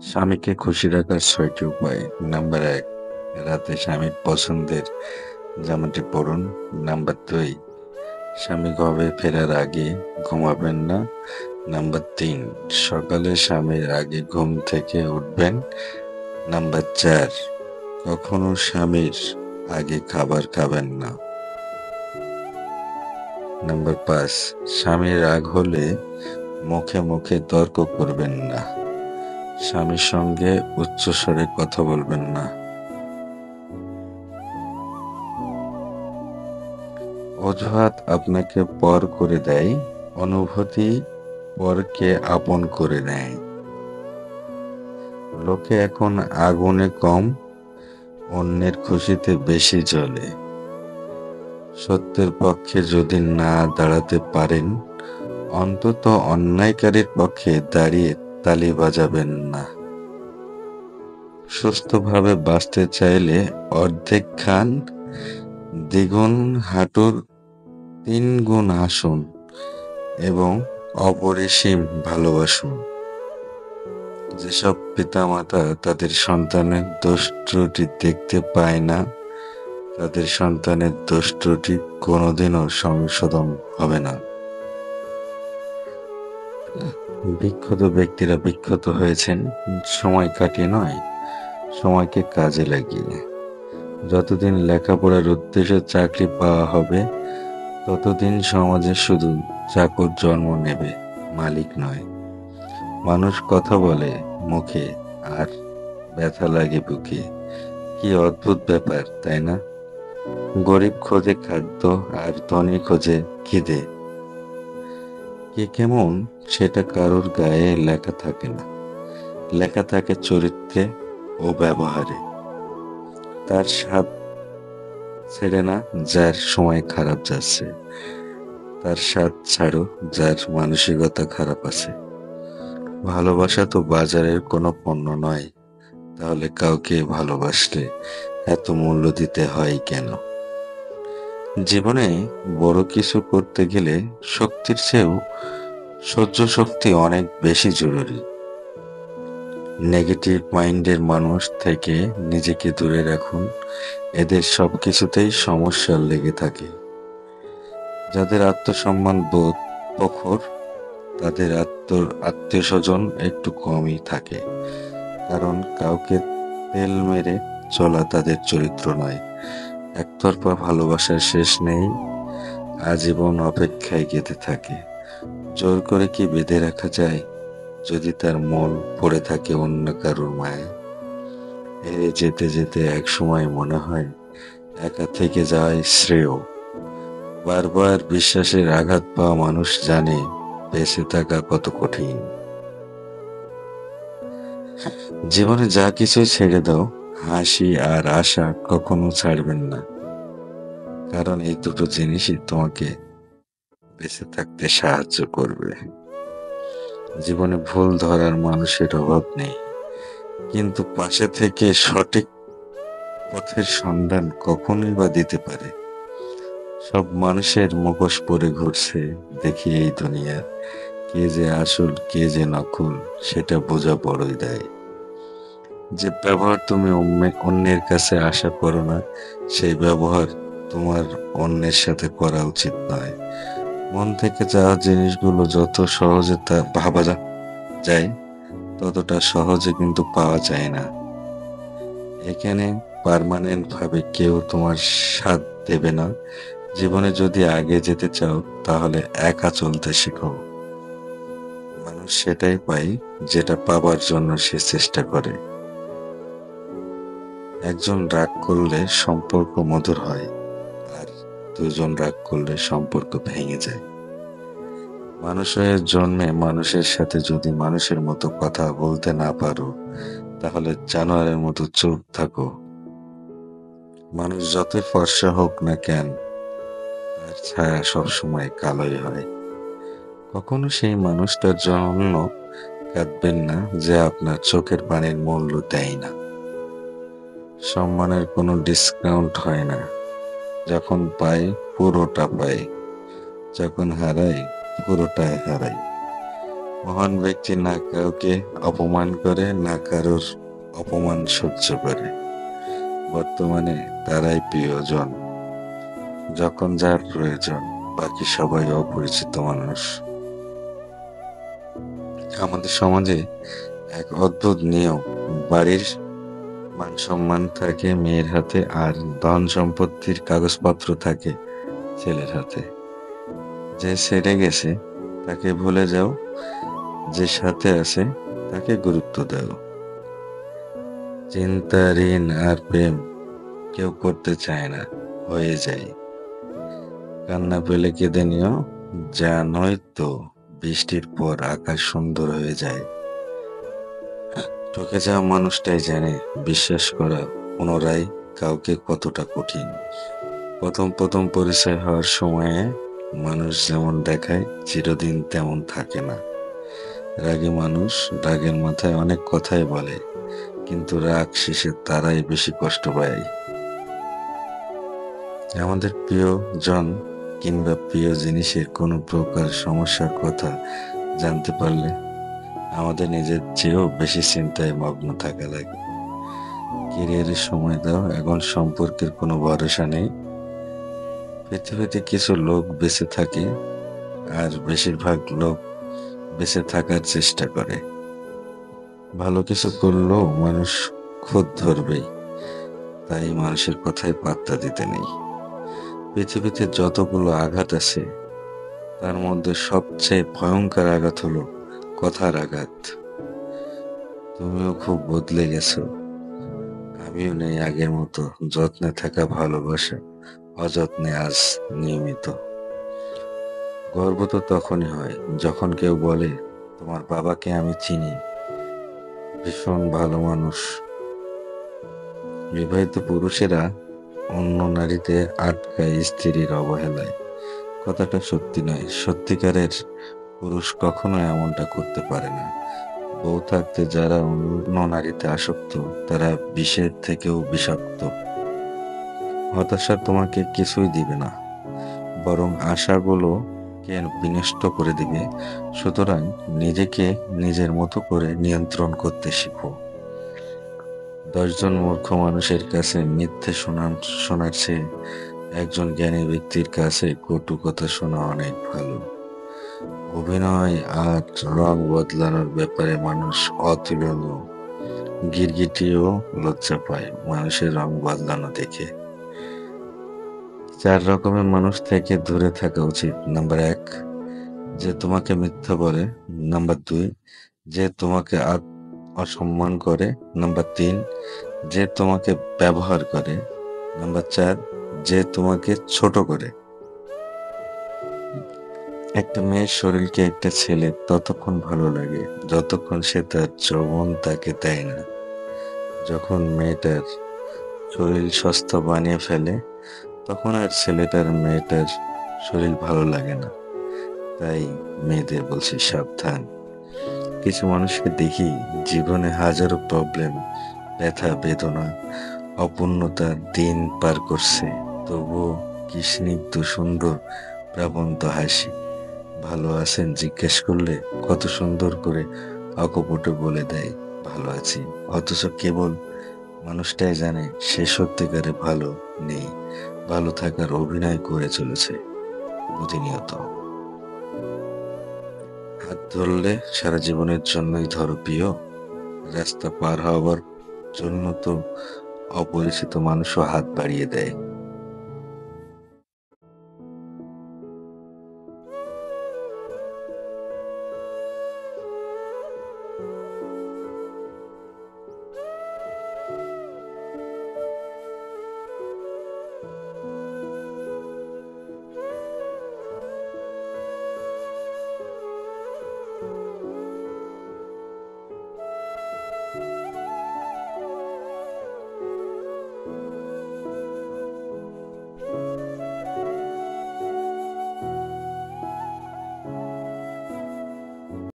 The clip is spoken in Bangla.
স্বামীকে খুশি রাখার ৬টি উপায়। নাম্বার ১, রাতে স্বামীর পছন্দের জামাটি পরুন। নাম্বার ২, স্বামী ঘরে ফেরার আগে ঘুমাবেন না। নাম্বার ৩, সকালে স্বামীর আগে ঘুম থেকে উঠবেন। নাম্বার ৪, কখনো স্বামীর আগে খাবার খাবেন না। নাম্বার ৫, স্বামীর রাগ হলে মুখে মুখে তর্ক করবেন না। স্বামীর সঙ্গে উচ্চস্বরে কথা বলবেন না। অজুহাত আপনাকে পর করে দেয়, অনুভূতি পরকে আপন করে নেয়। লোকে এখন আগুনে কম, অন্যের খুশিতে বেশি জ্বলে। সত্যের পক্ষে যদি না দাঁড়াতে পারেন, অন্তত অন্যায়কারীর পক্ষে দাঁড়িয়ে তালি বাজাবেন না। সুস্থভাবে বাঁচতে চাইলে অর্ধেক খান, দ্বিগুণ হাঁটুর, ৩ গুণ হাসুন এবং অপরিসীম ভালোবাসুন। যেসব পিতামাতা তাদের সন্তানের দোষ ত্রুটি দেখতে পায় না, তাদের সন্তানের দোষ ত্রুটি কোনোদিনও সংশোধন হবে না। বিখ্যাত ব্যক্তিরা বিখ্যাত হয়েছেন সময় কাটিয়ে নয়, সময়কে কাজে লাগিয়ে। যতদিন লেখাপড়ার উদ্দেশ্যে চাকরি পাওয়া হবে, ততদিন সমাজে শুধু চাকর জন্ম নেবে, মালিক নয়। মানুষ কথা বলে মুখে আর ব্যথা লাগে বুকে। কি অদ্ভুত ব্যাপার, তাই না? গরিব খোঁজে খাদ্য আর ধনী খোঁজে খিদে। কে কেমন সেটা কারোর গায়ে লেখা থাকে না, লেখা থাকে চরিত্রে ও ব্যবহারে। তার স্বাদ ছেড়ে না যার সময় খারাপ যাচ্ছে, তার স্বাদ ছাড়ো যার মানসিকতা খারাপ আছে। ভালোবাসা তো বাজারের কোনো পণ্য নয়, তাহলে কাউকে ভালোবাসলে এত মূল্য দিতে হয় কেন? জীবনে বড় কিছু করতে গেলে শক্তির চেয়েও সহ্য শক্তি অনেক বেশি জরুরি। নেগেটিভ মাইন্ডের মানুষ থেকে নিজেকে দূরে রাখুন, এদের সবকিছুতেই সমস্যা লেগে থাকে। যাদের আত্মসম্মান বোধ প্রখর, তাদের আত্মীয় স্বজন একটু কমই থাকে, কারণ কাউকে তেল মেরে চলা তাদের চরিত্র নয়। একতরফা ভালোবাসার শেষ নেই, আজীবন অপেক্ষায় গেঁথে থাকে। জোর করে কি বেঁধে রাখা যায়, যদি তার মন পড়ে থাকে অন্য কারোর মায়ায়? হেরে যেতে যেতে একসময় মনে হয় একা থেকে যাওয়াই শ্রেয়। বারবার বিশ্বাসের আঘাত পাওয়া মানুষ জানে বেঁচে থাকা কত কঠিন। জীবনে যা কিছুই ছেড়ে দাও, হাসি আর আশা কখনো ছাড়বেন না, কারণ এই দুটো জিনিসই তোমাকে বেঁচে থাকতে সাহায্য করবে। জীবনে ভুল ধরার মানুষের অভাব নেই, কিন্তু পাশে থেকে সঠিক পথের সন্ধান কখনোই বা দিতে পারে। সব মানুষের মুখোশ পরে ঘুরছে দেখি এই দুনিয়ার, কে যে আসল কে যে নকল সেটা বোঝা বড়ই দেয়। যে ব্যবহার তুমি অন্যের কাছে আশা করো না, সেই ব্যবহার তোমার অন্যের সাথে করা উচিত নয়। মন থেকে যাওয়া জিনিসগুলো যত সহজে তা ভাবা যায়, ততটা সহজে কিন্তু পাওয়া যায় না। এখানে পার্মানেন্ট ভাবে কেউ তোমার সাথ দেবে না। জীবনে যদি আগে যেতে চাও, তাহলে একা চলতে শেখো। মানুষ সেটাই পায় যেটা পাবার জন্য সে চেষ্টা করে। একজন রাগ করলে সম্পর্ক মধুর হয়, আর দুজন রাগ করলে সম্পর্ক ভেঙে যায়। মানুষের জন্মে মানুষের সাথে যদি মানুষের মতো কথা বলতে না পারো, তাহলে জানোয়ারের মতো চুপ থাকো। মানুষ যতই ফর্সা হোক না কেন, তার ছায়া সবসময় কালোই হয়। কখনো সেই মানুষটার জন্য কাঁদবেন না যে আপনার চোখের পানির মূল্য দেয় না। সম্মানের কোনো ডিসকাউন্ট হয় না। যখন পাই পুরোটা পাই, যখন হারাই পুরোটাই হারাই। মহান ব্যক্তি না কাউকে অপমান করে, না কারোর অপমান সহ্য করে। বর্তমানে তারাই প্রিয়জন, যখন যার প্রয়োজন, বাকি সবাই অপরিচিত মানুষ। আমাদের সমাজে এক অদ্ভুত নিয়ম, বাড়ির মান সম্মান থাকে মেয়ের হাতে, আর ধন সম্পত্তির কাগজপত্র থাকে ছেলের হাতে। যে ছেড়ে গেছে তাকে ভুলে যাও, যে সাথে আছে তাকে গুরুত্ব দাও। চিন্তা, ঋণ আর প্রেম কেউ করতে চায় না, হয়ে যায়। কান্না পেলে কেঁদে নিও, যা নয়তো বৃষ্টির পর আকাশ সুন্দর হয়ে যায়। ঠকে যাওয়া মানুষটাই জানে বিশ্বাস করা পুনরায় কাউকে কতটা কঠিন। প্রথম প্রথম পরিচয় হওয়ার সময়ে মানুষ যেমন দেখায় চিরদিন তেমন থাকে না। রাগী মানুষ রাগের মাথায় অনেক কথাই বলে, কিন্তু রাগ শেষে তারাই বেশি কষ্ট পায়। আমাদের প্রিয়জন কিংবা প্রিয় জিনিসের কোনো প্রকার সমস্যার কথা জানতে পারলে আমাদের নিজের চেয়েও বেশি চিন্তায় মগ্ন থাকা লাগে। ক্যারিয়ারের সময় দাও, এখন সম্পর্কের কোনো ভরসা নেই। পৃথিবীতে কিছু লোক বেঁচে থাকে, আর বেশিরভাগ লোক বেঁচে থাকার চেষ্টা করে। ভালো কিছু করলেও মানুষ খুঁত ধরবেই, তাই মানুষের কথায় পাত্তা দিতে নেই। পৃথিবীতে যতগুলো আঘাত আছে তার মধ্যে সবচেয়ে ভয়ঙ্কর আঘাত হলো কথার আঘাত। তুমিও খুব বদলে গেছো, আমিও নেই আগের মতো। যত্নে থাকা ভালোবাসা, অযত্নে আজ নিয়মিত। গর্ব তো তখনই হয় যখন কেউ বলে, তোমার বাবাকে আমি চিনি, ভীষণ ভালো মানুষ। বিবাহিত পুরুষেরা অন্য নারীতে আটকায় স্ত্রীর অবহেলায়। কথাটা সত্যি নয়, সত্যিকারের পুরুষ কখনো এমনটা করতে পারে না। বউ থাকতে যারা অন্য নারীতে আসক্ত, তারা বিষের থেকেও বিষাক্ত। হতাশা তোমাকে কিছুই দিবে না, বরং আশাগুলোকে বিনষ্ট করে দিবে। সুতরাং নিজেকে নিজের মতো করে নিয়ন্ত্রণ করতে শিখো। 10 জন মূর্খ মানুষের কাছে মিথ্যে শোনার চেয়ে একজন জ্ঞানী ব্যক্তির কাছে কটু কথা শোনা অনেক ভালো। অভিনয় আর রং বদলানোর ব্যাপারে মানুষ অতুলনীয়। গিরগিটিও লজ্জা পায় মানুষের রং বদলানো দেখে। 4 রকমের মানুষ থেকে দূরে থাকা উচিত। নাম্বার 1, যে তোমাকে মিথ্যা বলে। নাম্বার 2, যে তোমাকে অসম্মান করে। নাম্বার 3, যে তোমাকে ব্যবহার করে। নাম্বার 4, যে তোমাকে ছোট করে। একটা মেয়ের শরীরকে একটা ছেলে ততক্ষণ ভালো লাগে যতক্ষণ সে তার যৌবন তাকে দেয় না। যখন মেয়েটার শরীর সস্তা বানিয়ে ফেলে, তখন আর ছেলেটার মেয়েটার শরীর ভালো লাগে না। তাই মেয়েদের বলছি সাবধান। কিছু মানুষকে দেখি জীবনে হাজারো প্রবলেম, ব্যথা বেদনা, অপূর্ণতার দিন পার করছে, তবুও কি স্নিগ্ধ সুন্দর প্রাবন্ত হাসি। ভালো আছেন জিজ্ঞেস করলে কত সুন্দর করে অকপটে বলে দেয় ভালো আছি, অথচ কেবল মানুষটাই জানে সে সত্যিকারে ভালো নেই, ভালো থাকার অভিনয় করে চলেছে প্রতিনিয়ত। হাত ধরলে সারা জীবনের জন্যই ধরো প্রিয়। রাস্তা পার হবার জন্য তো অপরিচিত মানুষও হাত বাড়িয়ে দেয়।